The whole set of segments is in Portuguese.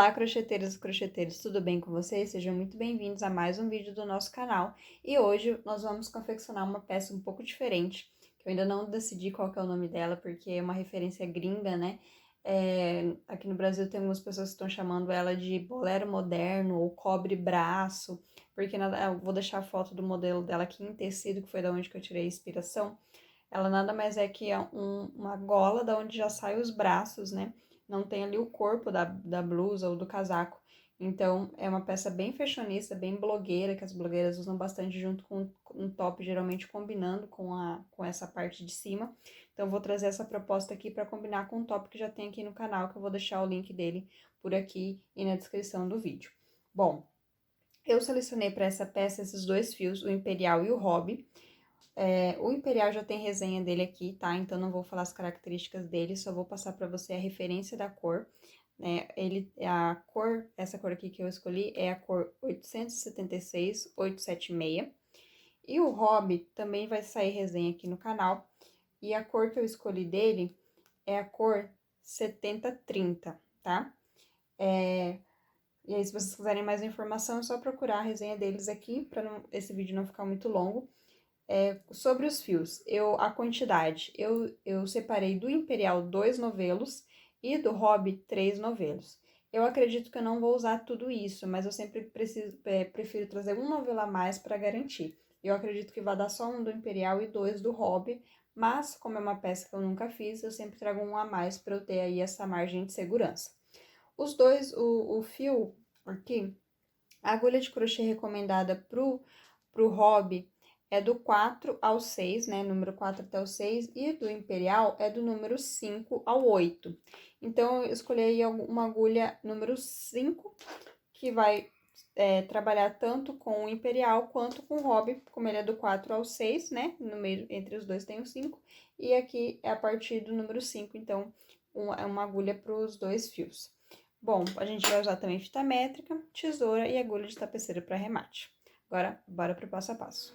Olá, crocheteiras e crocheteiros, tudo bem com vocês? Sejam muito bem-vindos a mais um vídeo do nosso canal. E hoje nós vamos confeccionar uma peça um pouco diferente, que eu ainda não decidi qual que é o nome dela, porque é uma referência gringa, né? Aqui no Brasil tem algumas pessoas que estão chamando ela de bolero moderno ou cobre braço, porque eu vou deixar a foto do modelo dela aqui em tecido, que foi da onde que eu tirei a inspiração. Ela nada mais é que uma gola da onde já saem os braços, né? Não tem ali o corpo da blusa ou do casaco. Então, é uma peça bem fashionista, bem blogueira, que as blogueiras usam bastante junto com um top, geralmente combinando com essa parte de cima. Então, eu vou trazer essa proposta aqui para combinar com o top que já tem aqui no canal, que eu vou deixar o link dele por aqui e na descrição do vídeo. Bom, eu selecionei para essa peça esses dois fios, o Imperial e o Hobby. O Imperial já tem resenha dele aqui, tá? Então, não vou falar as características dele, só vou passar para você a referência da cor, né? Essa cor aqui que eu escolhi é a cor 876-876. E o Hobby também vai sair resenha aqui no canal. E a cor que eu escolhi dele é a cor 7030, tá? E aí, se vocês quiserem mais informação, é só procurar a resenha deles aqui, para esse vídeo não ficar muito longo. Sobre os fios, a quantidade, eu separei do Imperial 2 novelos e do Hobby 3 novelos. Eu acredito que eu não vou usar tudo isso, mas eu sempre prefiro trazer um novelo a mais para garantir. Eu acredito que vai dar só um do Imperial e dois do Hobby, mas como é uma peça que eu nunca fiz, eu sempre trago um a mais para eu ter aí essa margem de segurança. Os dois, o fio aqui, a agulha de crochê recomendada pro Hobby é do 4 ao 6, né? Número 4 até o 6. E do Imperial é do número 5 ao 8. Então, eu escolhi aí uma agulha número 5, que vai trabalhar tanto com o Imperial quanto com o Hobby, como ele é do 4 ao 6, né? No meio, entre os dois tem o 5. E aqui é a partir do número 5, então, é uma agulha para os dois fios. Bom, a gente vai usar também fita métrica, tesoura e agulha de tapeceira para remate. Agora, bora pro passo a passo.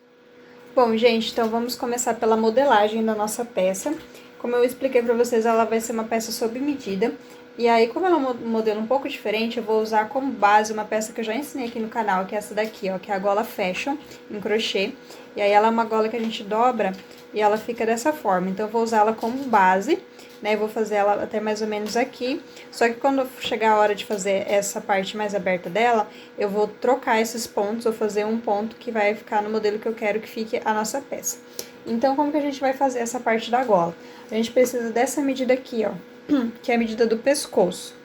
Bom, gente, então vamos começar pela modelagem da nossa peça. Como eu expliquei para vocês, ela vai ser uma peça sob medida. E aí, como ela é um modelo um pouco diferente, eu vou usar como base uma peça que eu já ensinei aqui no canal, que é essa daqui, ó, que é a gola fashion em crochê. E aí, ela é uma gola que a gente dobra e ela fica dessa forma. Então, eu vou usar ela como base, né? Eu vou fazer ela até mais ou menos aqui. Só que quando chegar a hora de fazer essa parte mais aberta dela, eu vou trocar esses pontos, vou fazer um ponto que vai ficar no modelo que eu quero que fique a nossa peça. Então, como que a gente vai fazer essa parte da gola? A gente precisa dessa medida aqui, ó, que é a medida do pescoço.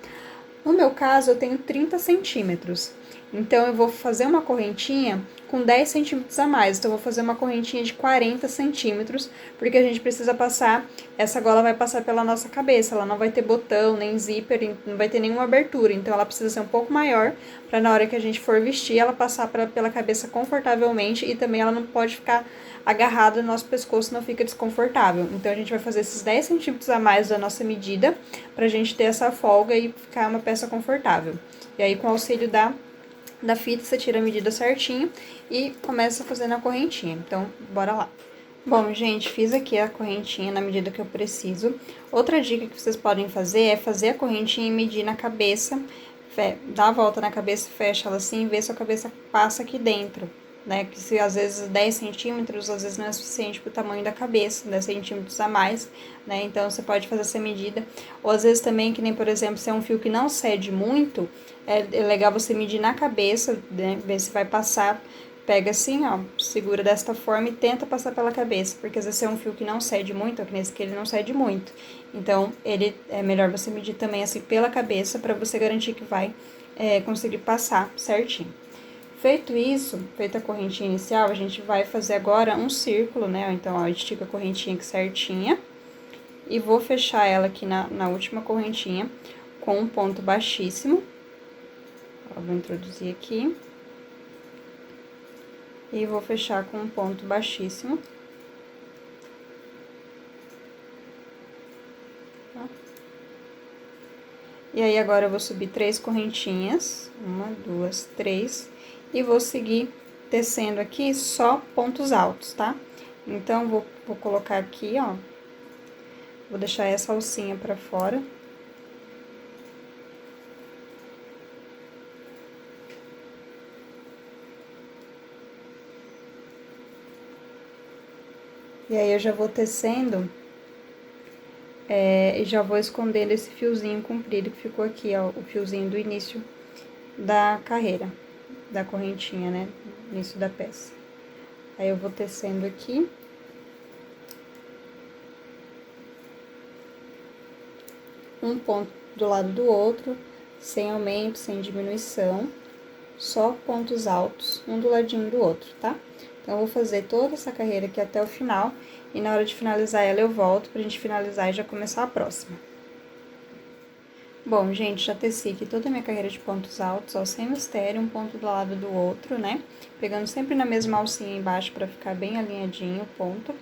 No meu caso, eu tenho 30 centímetros. Então, eu vou fazer uma correntinha com 10 centímetros a mais. Então, eu vou fazer uma correntinha de 40 centímetros, porque a gente precisa passar, essa gola vai passar pela nossa cabeça. Ela não vai ter botão, nem zíper, não vai ter nenhuma abertura. Então, ela precisa ser um pouco maior, para na hora que a gente for vestir, ela passar pela cabeça confortavelmente. E também ela não pode ficar agarrada no nosso pescoço, não fica desconfortável. Então, a gente vai fazer esses 10 centímetros a mais da nossa medida, pra gente ter essa folga e ficar uma peça confortável. E aí, com o auxílio da fita, você tira a medida certinho e começa fazendo a correntinha. Então, bora lá. Bom, gente, fiz aqui a correntinha na medida que eu preciso. Outra dica que vocês podem fazer é fazer a correntinha e medir na cabeça, dá a volta na cabeça, fecha ela assim e vê se a cabeça passa aqui dentro, né? Que se às vezes 10 centímetros, às vezes não é suficiente pro tamanho da cabeça, 10 centímetros a mais, né? Então, você pode fazer essa medida. Ou às vezes também, que nem, por exemplo, se é um fio que não cede muito, é legal você medir na cabeça, né? Ver se vai passar. Pega assim, ó, segura desta forma e tenta passar pela cabeça, porque às vezes é um fio que não cede muito, aqui nesse aqui ele não cede muito. Então, ele é melhor você medir também assim pela cabeça, pra você garantir que vai conseguir passar certinho. Feito isso, feita a correntinha inicial, a gente vai fazer agora um círculo, né? Então, ó, estica a correntinha aqui certinha e vou fechar ela aqui na última correntinha com um ponto baixíssimo. Ó, vou introduzir aqui. E vou fechar com um ponto baixíssimo. Tá? E aí, agora eu vou subir 3 correntinhas. 1, 2, 3. E vou seguir tecendo aqui só pontos altos, tá? Então, vou colocar aqui, ó. Vou deixar essa alcinha pra fora. E aí eu já vou tecendo e já vou escondendo esse fiozinho comprido que ficou aqui, ó, o fiozinho do início da carreira, da correntinha, né, início da peça. Aí eu vou tecendo aqui. Um ponto do lado do outro, sem aumento, sem diminuição, só pontos altos, um do ladinho do outro, tá? Então, eu vou fazer toda essa carreira aqui até o final, e na hora de finalizar ela eu volto pra gente finalizar e já começar a próxima. Bom, gente, já teci aqui toda a minha carreira de pontos altos, ó, sem mistério, um ponto do lado do outro, né? Pegando sempre na mesma alcinha embaixo pra ficar bem alinhadinho o ponto.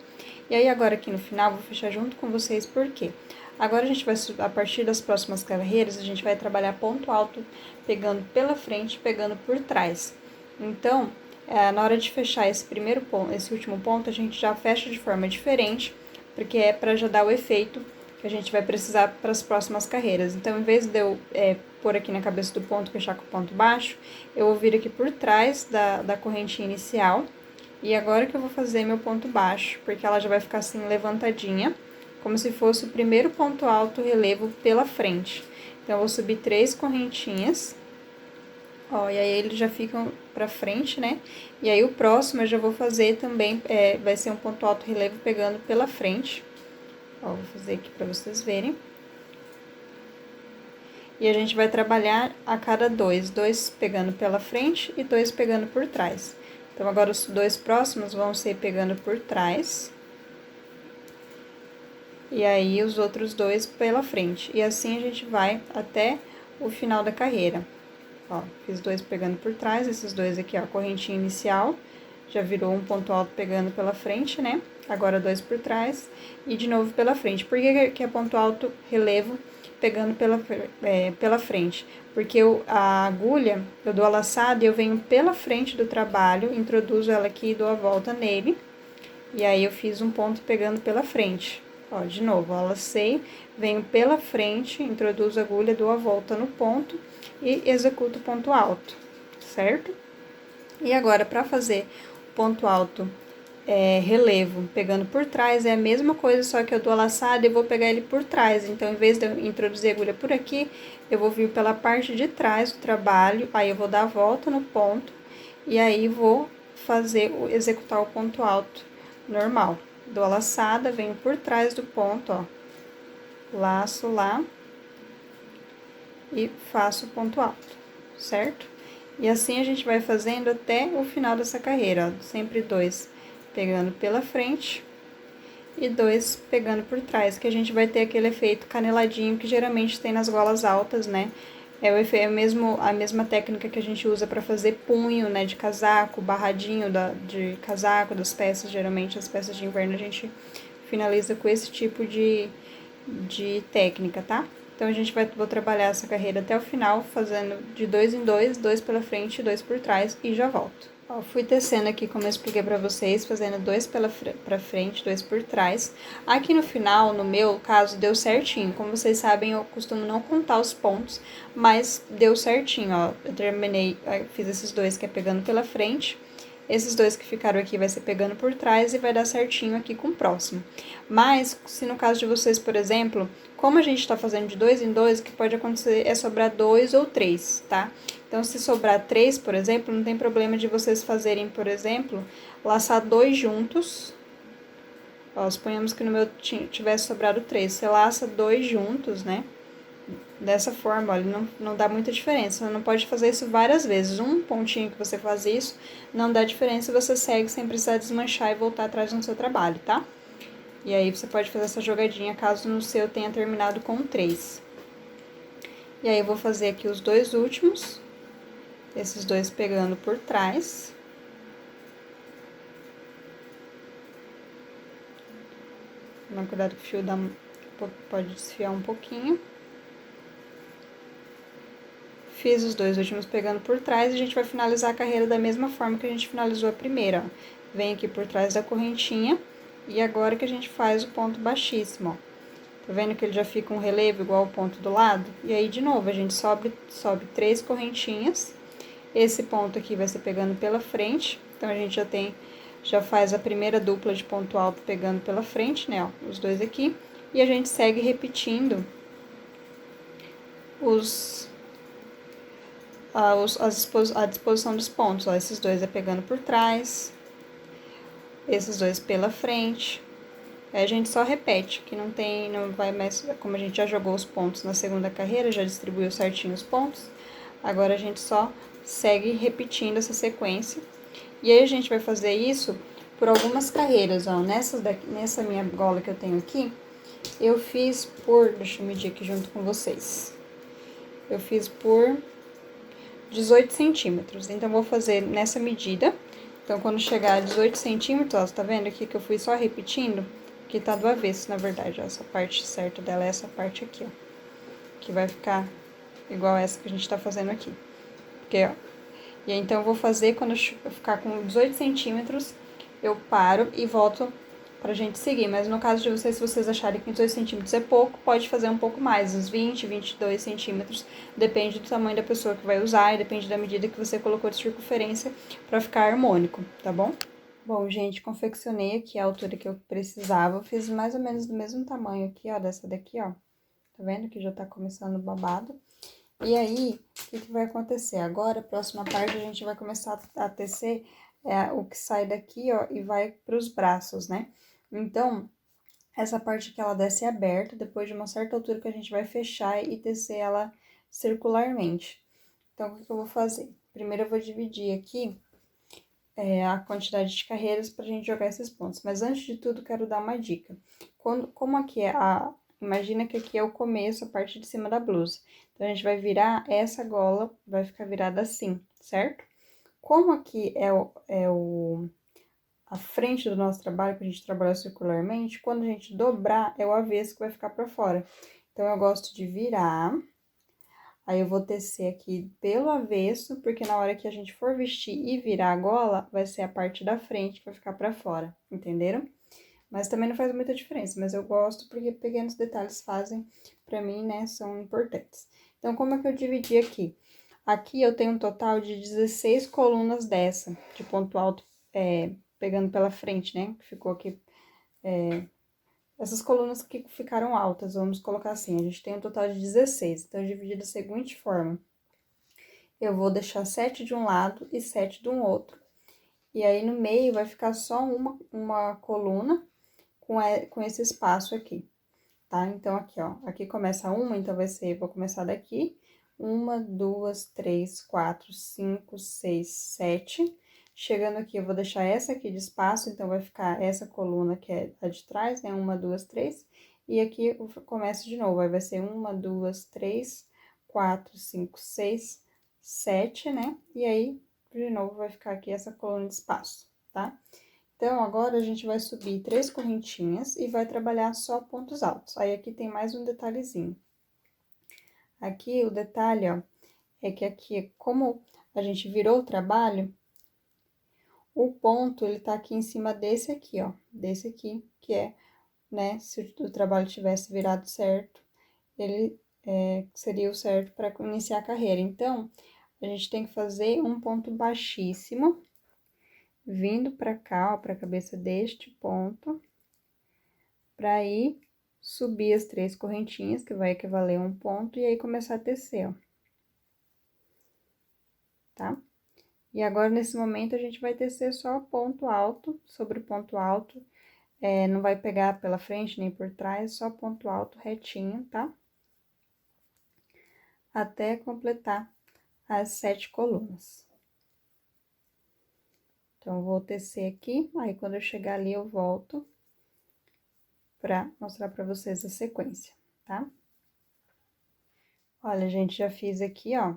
E aí, agora aqui no final, vou fechar junto com vocês, por quê? Agora, a gente vai, a partir das próximas carreiras, a gente vai trabalhar ponto alto, pegando pela frente, pegando por trás. Então, na hora de fechar esse primeiro ponto, esse último ponto, a gente já fecha de forma diferente, porque é para já dar o efeito que a gente vai precisar para as próximas carreiras. Então, em vez de eu pôr aqui na cabeça do ponto, fechar com o ponto baixo, eu vou vir aqui por trás da correntinha inicial. E agora que eu vou fazer meu ponto baixo, porque ela já vai ficar assim levantadinha, como se fosse o primeiro ponto alto relevo pela frente. Então, eu vou subir 3 correntinhas, ó, e aí eles já ficam pra frente, né? E aí o próximo eu já vou fazer também, vai ser um ponto alto relevo pegando pela frente. Ó, vou fazer aqui pra vocês verem. E a gente vai trabalhar a cada dois pegando pela frente e 2 pegando por trás. Então, agora os 2 próximos vão ser pegando por trás. E aí, os outros 2 pela frente. E assim a gente vai até o final da carreira. Ó, fiz 2 pegando por trás, esses 2 aqui, ó, a correntinha inicial. Já virou um ponto alto pegando pela frente, né? Agora 2 por trás e de novo pela frente. Por que é ponto alto relevo pegando pela frente? Porque a agulha, eu dou a laçada e eu venho pela frente do trabalho, introduzo ela aqui e dou a volta nele. E aí, eu fiz um ponto pegando pela frente. Ó, de novo, ó, lacei, venho pela frente, introduzo a agulha, dou a volta no ponto e executo o ponto alto, certo? E agora, para fazer o ponto alto relevo pegando por trás, é a mesma coisa, só que eu dou a laçada e vou pegar ele por trás. Então, em vez de eu introduzir a agulha por aqui, eu vou vir pela parte de trás do trabalho, aí eu vou dar a volta no ponto e aí vou executar o ponto alto normal. Dou a laçada, venho por trás do ponto, ó, laço lá e faço o ponto alto, certo? E assim a gente vai fazendo até o final dessa carreira, ó, sempre 2 pegando pela frente e 2 pegando por trás, que a gente vai ter aquele efeito caneladinho que geralmente tem nas golas altas, né? É a mesma técnica que a gente usa para fazer punho, né, de casaco, barradinho de casaco, das peças. Geralmente, as peças de inverno a gente finaliza com esse tipo de técnica, tá? Então, vou trabalhar essa carreira até o final, fazendo de 2 em 2, 2 pela frente e 2 por trás, e já volto. Ó, fui tecendo aqui, como eu expliquei pra vocês, fazendo 2 pra frente, 2 por trás. Aqui no final, no meu caso, deu certinho. Como vocês sabem, eu costumo não contar os pontos, mas deu certinho, ó. Eu terminei, fiz esses 2 que é pegando pela frente. Esses 2 que ficaram aqui vai ser pegando por trás e vai dar certinho aqui com o próximo. Mas, se no caso de vocês, por exemplo, como a gente tá fazendo de 2 em 2, o que pode acontecer é sobrar 2 ou 3, tá? Então, se sobrar 3, por exemplo, não tem problema de vocês fazerem, por exemplo, laçar 2 juntos. Ó, suponhamos que no meu tivesse sobrado 3. Você laça 2 juntos, né? Dessa forma, olha, não dá muita diferença. Você não pode fazer isso várias vezes. Um pontinho que você faz isso, não dá diferença, você segue sem precisar desmanchar e voltar atrás no seu trabalho, tá? E aí, você pode fazer essa jogadinha caso no seu tenha terminado com 3. E aí, eu vou fazer aqui os 2 últimos. Esses 2 pegando por trás. Tomar cuidado que o fio pode desfiar um pouquinho. Fiz os 2 últimos pegando por trás e a gente vai finalizar a carreira da mesma forma que a gente finalizou a primeira, ó. Vem aqui por trás da correntinha e agora que a gente faz o ponto baixíssimo, ó. Tá vendo que ele já fica um relevo igual ao ponto do lado? E aí, de novo, a gente sobe 3 correntinhas. Esse ponto aqui vai ser pegando pela frente, então a gente já tem já faz a primeira dupla de ponto alto pegando pela frente, né, ó, os dois aqui. E a gente segue repetindo a disposição dos pontos, ó, esses dois é pegando por trás, esses dois pela frente. Aí a gente só repete, que não vai mais, como a gente já jogou os pontos na segunda carreira, já distribuiu certinho os pontos, agora a gente só segue repetindo essa sequência. E aí a gente vai fazer isso por algumas carreiras, ó, nessa minha gola que eu tenho aqui, eu fiz por, deixa eu medir aqui junto com vocês, eu fiz por 18 centímetros, então vou fazer nessa medida. Então, quando chegar a 18 centímetros, ó, tá vendo aqui que eu fui só repetindo? Que tá do avesso, na verdade, ó, essa parte certa dela é essa parte aqui, ó. Que vai ficar igual essa que a gente tá fazendo aqui. Porque, ó, e aí, então, eu vou fazer, quando eu ficar com 18 centímetros, eu paro e volto pra gente seguir. Mas no caso de vocês, se vocês acharem que 18 centímetros é pouco, pode fazer um pouco mais, uns 20, 22 centímetros. Depende do tamanho da pessoa que vai usar e depende da medida que você colocou de circunferência pra ficar harmônico, tá bom? Bom, gente, confeccionei aqui a altura que eu precisava. Eu fiz mais ou menos do mesmo tamanho aqui, ó, dessa daqui, ó. Tá vendo que já tá começando o babado? E aí, o que vai acontecer? Agora, a próxima parte, a gente vai começar a tecer o que sai daqui, ó, e vai pros braços, né? Então, essa parte que ela desce aberta, depois de uma certa altura que a gente vai fechar e tecer ela circularmente. Então, o que eu vou fazer? Primeiro, eu vou dividir aqui a quantidade de carreiras pra gente jogar esses pontos. Mas, antes de tudo, quero dar uma dica. Como aqui imagina que aqui é o começo, a parte de cima da blusa. Então, a gente vai virar essa gola, vai ficar virada assim, certo? Como aqui a frente do nosso trabalho, que a gente trabalha circularmente, quando a gente dobrar, é o avesso que vai ficar pra fora. Então, eu gosto de virar, aí eu vou tecer aqui pelo avesso, porque na hora que a gente for vestir e virar a gola, vai ser a parte da frente que vai ficar pra fora, entenderam? Mas também não faz muita diferença, mas eu gosto porque pequenos detalhes fazem, pra mim, né, são importantes. Então, como é que eu dividi aqui? Aqui eu tenho um total de 16 colunas dessa, de ponto alto, pegando pela frente, né, que ficou aqui, essas colunas que ficaram altas, vamos colocar assim, a gente tem um total de 16, então eu dividi da seguinte forma. Eu vou deixar 7 de um lado e 7 do outro. E aí, no meio, vai ficar só uma coluna com esse espaço aqui, tá? Então, aqui, ó, aqui começa uma, então vou começar daqui, 1, 2, 3, 4, 5, 6, 7. Chegando aqui, eu vou deixar essa aqui de espaço, então vai ficar essa coluna que é a de trás, né? 1, 2, 3. E aqui eu começo de novo, aí vai ser 1, 2, 3, 4, 5, 6, 7, né? E aí, de novo, vai ficar aqui essa coluna de espaço, tá? Então, agora a gente vai subir 3 correntinhas e vai trabalhar só pontos altos. Aí, aqui tem mais um detalhezinho. Aqui, o detalhe, ó, é que aqui, como a gente virou o trabalho, o ponto, ele tá aqui em cima desse aqui, ó, desse aqui, que é, né, se o trabalho tivesse virado certo, ele seria o certo para iniciar a carreira. Então, a gente tem que fazer um ponto baixíssimo, vindo pra cá, ó, pra cabeça deste ponto, pra aí subir as 3 correntinhas, que vai equivaler a um ponto, e aí começar a tecer, ó. Tá? E agora, nesse momento, a gente vai tecer só ponto alto sobre ponto alto, não vai pegar pela frente nem por trás, só ponto alto retinho, tá? Até completar as 7 colunas. Então, vou tecer aqui, aí quando eu chegar ali, eu volto pra mostrar pra vocês a sequência, tá? Olha, gente, já fiz aqui, ó,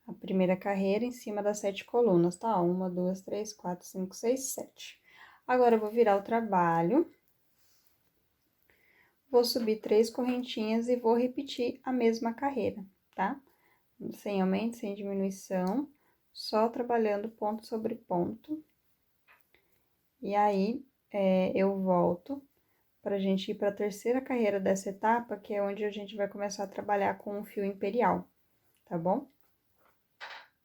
a primeira carreira em cima das 7 colunas, tá? 1, 2, 3, 4, 5, 6, 7. Agora, eu vou virar o trabalho, vou subir 3 correntinhas e vou repetir a mesma carreira, tá? Sem aumento, sem diminuição, só trabalhando ponto sobre ponto. E aí, eu volto pra gente ir pra terceira carreira dessa etapa, que é onde a gente vai começar a trabalhar com o fio imperial, tá bom?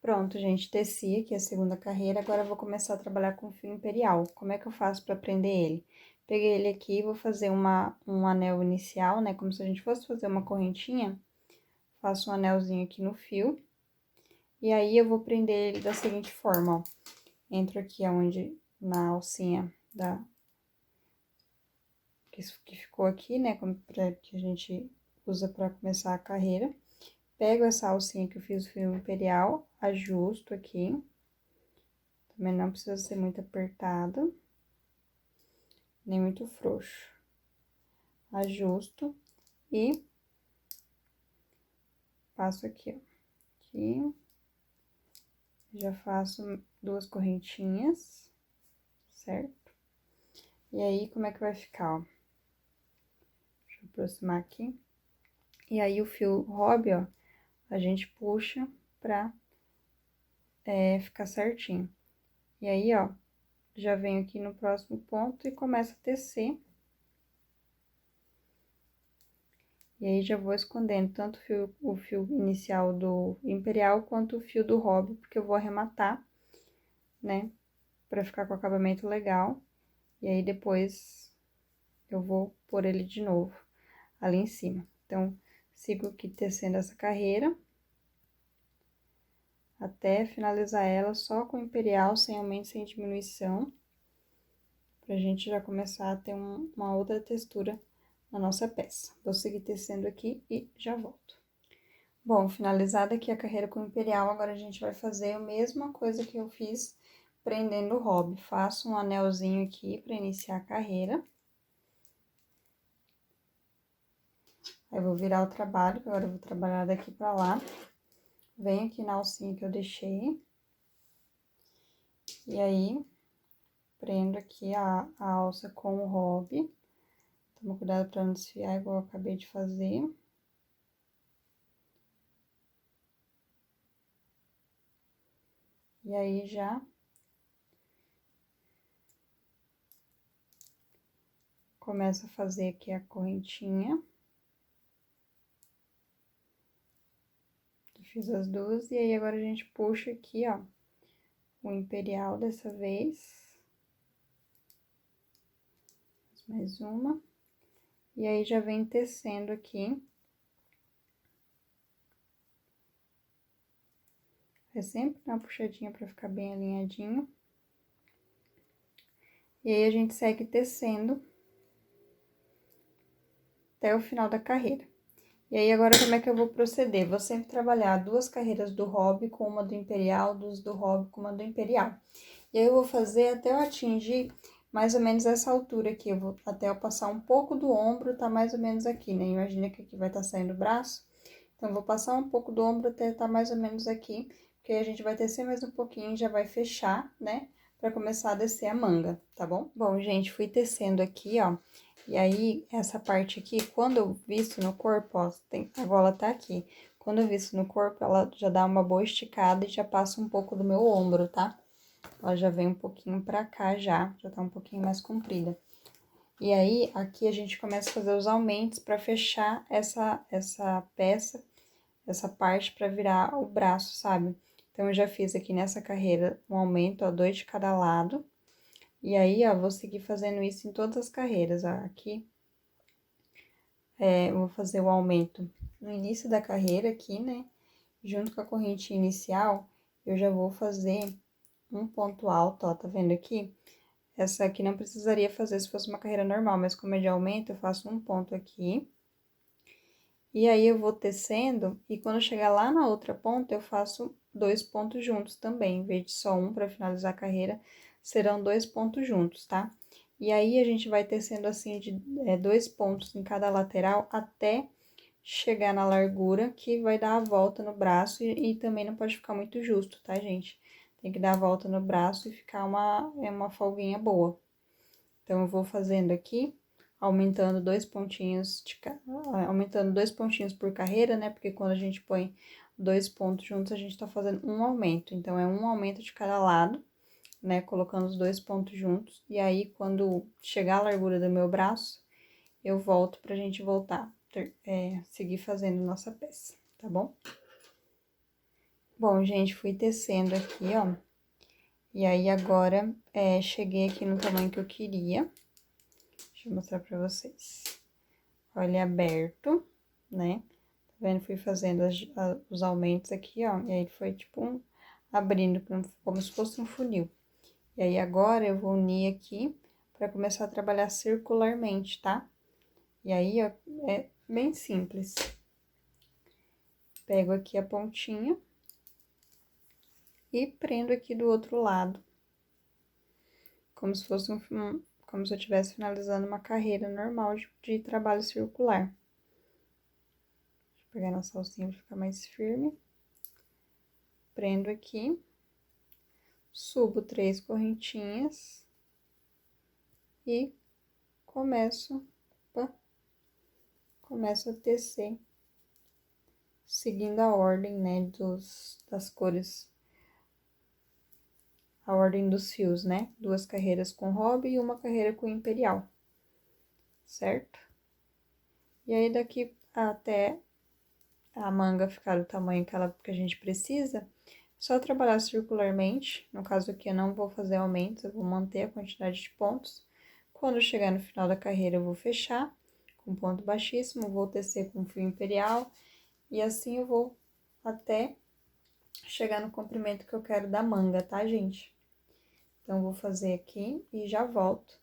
Pronto, gente, teci aqui a segunda carreira, agora eu vou começar a trabalhar com fio imperial. Como é que eu faço para prender ele? Peguei ele aqui, vou fazer um anel inicial, né, como se a gente fosse fazer uma correntinha. Faço um anelzinho aqui no fio, e aí eu vou prender ele da seguinte forma, ó. Entro aqui aonde, na alcinha que ficou aqui, né, que a gente usa para começar a carreira. Pego essa alcinha que eu fiz o fio imperial, ajusto aqui. Também não precisa ser muito apertado, nem muito frouxo. Ajusto e passo aqui, ó. Aqui. Já faço 2 correntinhas, certo? E aí, como é que vai ficar, ó? Deixa eu aproximar aqui. E aí, o fio hobby, ó, a gente puxa pra ficar certinho. E aí, ó, já venho aqui no próximo ponto e começo a tecer. E aí, já vou escondendo tanto o fio inicial do imperial, quanto o fio do hobby, porque eu vou arrematar, né, pra ficar com o acabamento legal. E aí, depois, eu vou pôr ele de novo ali em cima. Então, sigo aqui tecendo essa carreira, até finalizar ela só com imperial, sem aumento, sem diminuição, pra gente já começar a ter uma outra textura na nossa peça. Vou seguir tecendo aqui e já volto. Bom, finalizada aqui a carreira com imperial, agora a gente vai fazer a mesma coisa que eu fiz prendendo o hobby. Faço um anelzinho aqui para iniciar a carreira. Aí, vou virar o trabalho, que agora eu vou trabalhar daqui pra lá. Venho aqui na alcinha que eu deixei. E aí, prendo aqui a alça com o hobby. Toma cuidado pra não desfiar, igual eu acabei de fazer. E aí, já começo a fazer aqui a correntinha. Fiz as duas, e aí agora a gente puxa aqui, ó, o imperial dessa vez. Mais uma. E aí, já vem tecendo aqui. É sempre dar uma puxadinha pra ficar bem alinhadinho. E aí, a gente segue tecendo até o final da carreira. E aí, agora, como é que eu vou proceder? Vou sempre trabalhar 2 carreiras do hobby com uma do imperial, 2 do hobby com uma do imperial. E aí, eu vou fazer até eu atingir mais ou menos essa altura aqui. Até eu passar um pouco do ombro, tá mais ou menos aqui, né? Imagina que aqui vai estar saindo o braço. Então, eu vou passar um pouco do ombro até estar mais ou menos aqui, porque aí a gente vai tecer mais um pouquinho e já vai fechar, né? Pra começar a descer a manga, tá bom? Bom, gente, fui tecendo aqui, ó. E aí, essa parte aqui, quando eu visto no corpo, ó, a gola tá aqui. Quando eu visto no corpo, ela já dá uma boa esticada e já passa um pouco do meu ombro, tá? Ela já vem um pouquinho pra cá já tá um pouquinho mais comprida. E aí, aqui a gente começa a fazer os aumentos pra fechar essa peça, essa parte pra virar o braço, sabe? Então, eu já fiz aqui nessa carreira um aumento, ó, 2 de cada lado. E aí, ó, vou seguir fazendo isso em todas as carreiras, ó. Aqui, eu vou fazer o aumento no início da carreira aqui, né? Junto com a corrente inicial, eu já vou fazer um ponto alto, ó, tá vendo aqui? Essa aqui não precisaria fazer se fosse uma carreira normal, mas como é de aumento, eu faço um ponto aqui. E aí, eu vou tecendo, e quando chegar lá na outra ponta, eu faço 2 pontos juntos também. Em vez de só um para finalizar a carreira, serão 2 pontos juntos, tá? E aí, a gente vai tecendo assim de 2 pontos em cada lateral até chegar na largura, que vai dar a volta no braço e também não pode ficar muito justo, tá, gente? Tem que dar a volta no braço e ficar uma folguinha boa. Então, eu vou fazendo aqui, aumentando 2 pontinhos aumentando 2 pontinhos por carreira, né? Porque quando a gente põe 2 pontos juntos, a gente tá fazendo um aumento. Então, é um aumento de cada lado, né? Colocando os 2 pontos juntos. E aí, quando chegar a largura do meu braço, eu volto pra gente voltar, seguir fazendo nossa peça, tá bom? Bom, gente, fui tecendo aqui, ó. E aí, agora, cheguei aqui no tamanho que eu queria. Deixa eu mostrar pra vocês. Olha, aberto, né? Tá vendo? Fui fazendo os aumentos aqui, ó. E aí, foi tipo abrindo como se fosse um funil. E aí, agora, eu vou unir aqui pra começar a trabalhar circularmente, tá? E aí, ó, é bem simples. Pego aqui a pontinha e prendo aqui do outro lado. Como se fosse como se eu estivesse finalizando uma carreira normal de trabalho circular. Deixa eu pegar na salsinha para ficar mais firme. Prendo aqui. Subo 3 correntinhas. E começo a tecer. Seguindo a ordem, né, das cores. A ordem dos fios, né? 2 carreiras com hobby e 1 carreira com imperial. Certo? E aí, daqui até a manga ficar do tamanho que a gente precisa, só trabalhar circularmente. No caso aqui, eu não vou fazer aumentos, eu vou manter a quantidade de pontos. Quando chegar no final da carreira, eu vou fechar com ponto baixíssimo, vou tecer com fio imperial, e assim eu vou até chegar no comprimento que eu quero da manga, tá, gente? Então, vou fazer aqui e já volto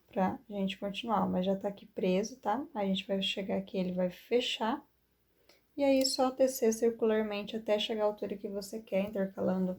pra gente continuar, mas já tá aqui preso, tá? A gente vai chegar aqui, ele vai fechar. E aí, só tecer circularmente até chegar à altura que você quer, intercalando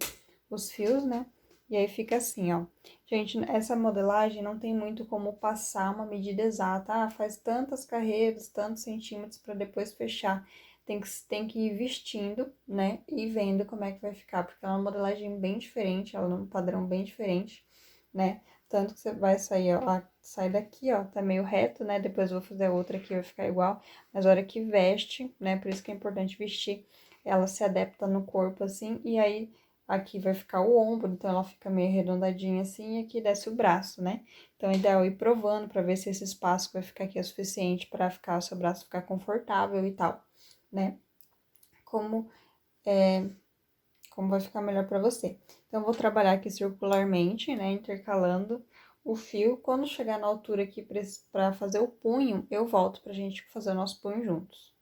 os fios, né? E aí, fica assim, ó. Gente, essa modelagem não tem muito como passar uma medida exata. Ah, faz tantas carreiras, tantos centímetros para depois fechar. Tem que ir vestindo, né? E vendo como é que vai ficar, porque ela é uma modelagem bem diferente, ela é um padrão bem diferente, né? Tanto que você vai sair, ó, sai daqui, ó, tá meio reto, né? Depois eu vou fazer outra aqui, vai ficar igual. Mas a hora que veste, né? Por isso que é importante vestir, ela se adapta no corpo assim, e aí aqui vai ficar o ombro, então ela fica meio arredondadinha assim, e aqui desce o braço, né? Então é ideal ir provando pra ver se esse espaço que vai ficar aqui é suficiente pra ficar o seu braço ficar confortável e tal, né? Como vai ficar melhor pra você. Então, eu vou trabalhar aqui circularmente, né? Intercalando o fio. Quando chegar na altura aqui pra fazer o punho, eu volto pra gente fazer o nosso punho juntos.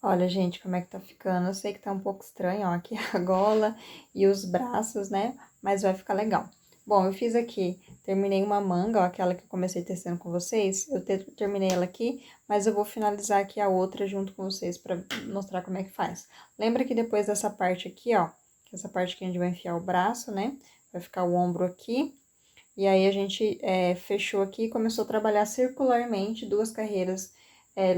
Olha, gente, como é que tá ficando. Eu sei que tá um pouco estranho, ó, aqui a gola e os braços, né? Mas vai ficar legal. Bom, eu fiz aqui, terminei uma manga, ó, aquela que eu comecei tecendo com vocês. Eu terminei ela aqui, mas eu vou finalizar aqui a outra junto com vocês pra mostrar como é que faz. Lembra que depois dessa parte aqui, ó, que essa parte que a gente vai enfiar o braço, né? Vai ficar o ombro aqui. E aí, a gente fechou aqui e começou a trabalhar circularmente 2 carreiras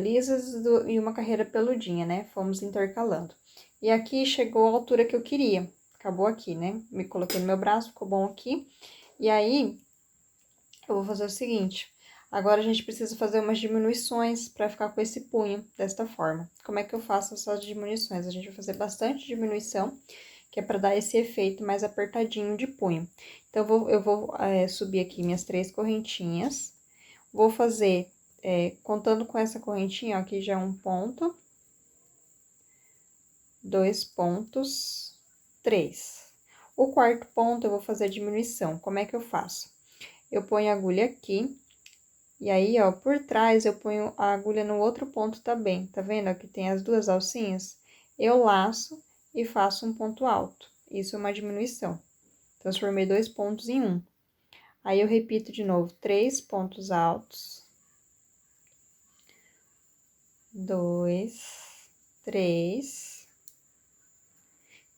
lisas e 1 carreira peludinha, né? Fomos intercalando. E aqui chegou a altura que eu queria. Acabou aqui, né? Me coloquei no meu braço, ficou bom aqui. E aí, eu vou fazer o seguinte. Agora, a gente precisa fazer umas diminuições para ficar com esse punho, desta forma. Como é que eu faço essas diminuições? A gente vai fazer bastante diminuição, que é para dar esse efeito mais apertadinho de punho. Então, eu vou subir aqui minhas 3 correntinhas. Vou fazer, contando com essa correntinha, ó, aqui já é 1 ponto, 2 pontos, 3. O 4º ponto, eu vou fazer a diminuição. Como é que eu faço? Eu ponho a agulha aqui, e aí, ó, por trás, eu ponho a agulha no outro ponto também. Tá vendo? Aqui tem as 2 alcinhas. Eu laço e faço um ponto alto. Isso é uma diminuição. Transformei 2 pontos em 1. Aí, eu repito de novo, 3 pontos altos. 2, 3.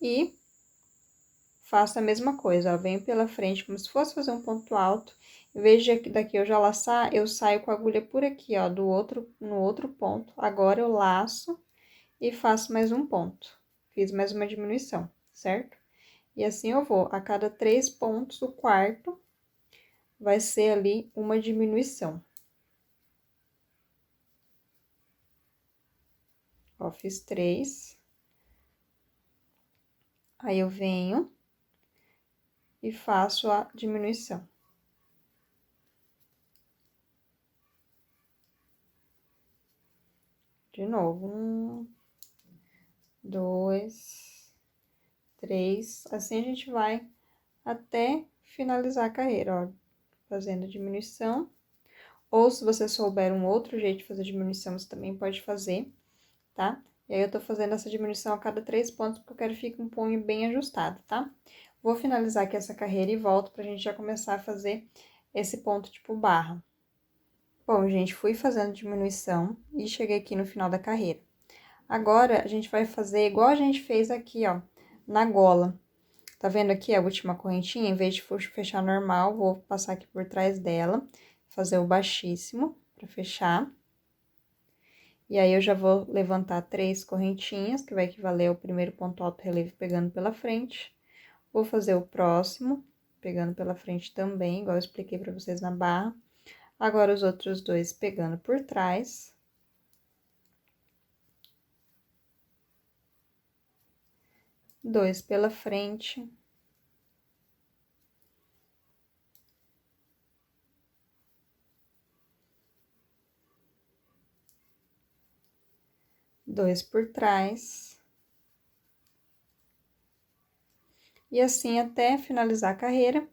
E faço a mesma coisa, ó. Venho pela frente como se fosse fazer um ponto alto. Em vez de daqui eu já laçar, eu saio com a agulha por aqui, ó, no outro ponto. Agora, eu laço e faço mais um ponto. Fiz mais uma diminuição, certo? E assim eu vou, a cada 3 pontos, o 4º vai ser ali uma diminuição. Ó, fiz 3. Aí, eu venho e faço a diminuição. De novo, 1, 2, 3, assim a gente vai até finalizar a carreira, ó, fazendo diminuição. Ou se você souber um outro jeito de fazer diminuição, você também pode fazer, tá? E aí eu tô fazendo essa diminuição a cada 3 pontos, porque eu quero que fique um punho bem ajustado, tá? Vou finalizar aqui essa carreira e volto pra gente já começar a fazer esse ponto tipo barra. Bom, gente, fui fazendo diminuição e cheguei aqui no final da carreira. Agora, a gente vai fazer igual a gente fez aqui, ó, na gola. Tá vendo aqui a última correntinha? Em vez de fechar normal, vou passar aqui por trás dela, fazer o baixíssimo pra fechar. E aí, eu já vou levantar 3 correntinhas, que vai equivaler ao primeiro ponto alto relevo pegando pela frente. Vou fazer o próximo, pegando pela frente também, igual eu expliquei pra vocês na barra. Agora, os outros 2 pegando por trás. Dois pela frente. Dois por trás. E assim até finalizar a carreira.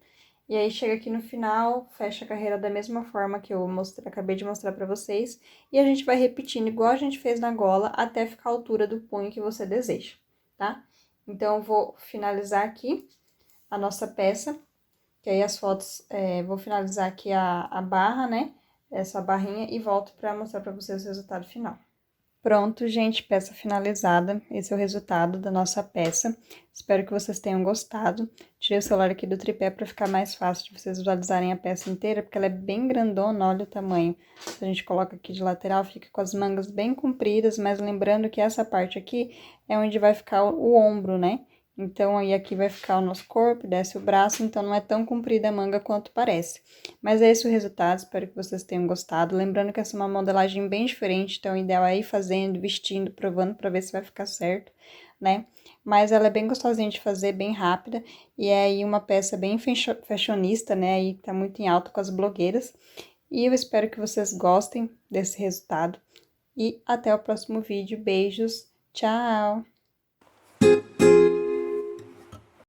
E aí, chega aqui no final, fecha a carreira da mesma forma que eu acabei de mostrar pra vocês. E a gente vai repetindo igual a gente fez na gola, até ficar a altura do punho que você deseja, tá? Então, eu vou finalizar aqui a nossa peça, que aí as fotos, vou finalizar aqui a barra, né? Essa barrinha e volto pra mostrar pra vocês o resultado final. Pronto, gente, peça finalizada. Esse é o resultado da nossa peça. Espero que vocês tenham gostado. Tirei o celular aqui do tripé para ficar mais fácil de vocês visualizarem a peça inteira, porque ela é bem grandona, olha o tamanho. Se a gente coloca aqui de lateral, fica com as mangas bem compridas, mas lembrando que essa parte aqui é onde vai ficar o ombro, né? Então, aí aqui vai ficar o nosso corpo, desce o braço, então não é tão comprida a manga quanto parece. Mas é esse o resultado, espero que vocês tenham gostado. Lembrando que essa é uma modelagem bem diferente, então o ideal é ir fazendo, vestindo, provando pra ver se vai ficar certo, né? Mas ela é bem gostosinha de fazer, bem rápida, e é aí uma peça bem fashionista, né? Aí tá muito em alta com as blogueiras. E eu espero que vocês gostem desse resultado. E até o próximo vídeo. Beijos, tchau!